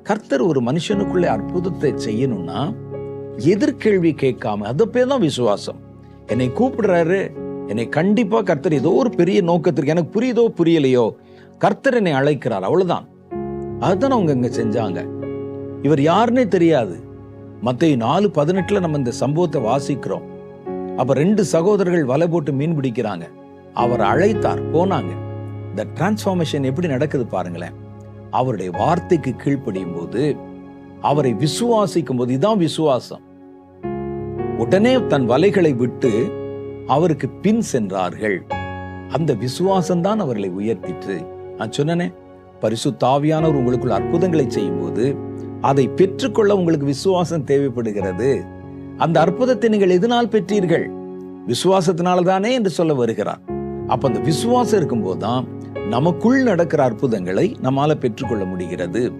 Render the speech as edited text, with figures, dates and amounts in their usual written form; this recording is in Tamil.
கர்த்தர் ஒரு மனுஷனுக்குள்ளே அற்புதத்தை செய்யணும்னா எதிர்கேள்வி கேட்காம, அது பேர் தான் விசுவாசம். என்னை கூப்பிடுறாரு, என்னை கண்டிப்பா கர்த்தர் ஏதோ ஒரு பெரிய நோக்கத்திற்கு, எனக்கு புரியுதோ புரியலையோ, கர்த்தர் என்னை அழைக்கிறார், அவ்வளவுதான். அதுதான் அவங்க இங்க செஞ்சாங்க. இவர் யாருன்னே தெரியாது. மத்தேயு 4:18 நம்ம இந்த சம்பவத்தை வாசிக்கிறோம். அப்ப 2 சகோதரர்கள் வலை போட்டு மீன் பிடிக்கிறாங்க. அவர் அழைத்தார், போனாங்க. இந்த டிரான்ஸ்பார்மேஷன் எப்படி நடக்குது பாருங்களேன். அவருடைய வார்த்தைக்கு கீழ்ப்படியும் போது, அவரை விசுவாசிக்கும் போது, இதான் விசுவாசம். உடனே தன் வலைகளை விட்டு அவருக்கு பின் சென்றார்கள். அந்த விசுவாசம் தான் அவர்களை உயர்த்திற்று. நான் சொன்னேனே, பரிசுத்த ஆவியானவர் உங்களுக்குள் அற்புதங்களை செய்யும் போது அதை பெற்றுக்கொள்ள உங்களுக்கு விசுவாசம் தேவைப்படுகிறது. அந்த அற்புதத்தை நீங்கள் எதனால் பெற்றீர்கள்? விசுவாசத்தினால்தானே என்று சொல்ல வருகிறார். அப்ப அந்த விசுவாசம் இருக்கும்போதுதான் நமக்குள் நடக்கிற அற்புதங்களை நம்மால பெற்றுக்கொள்ள முடிகிறது.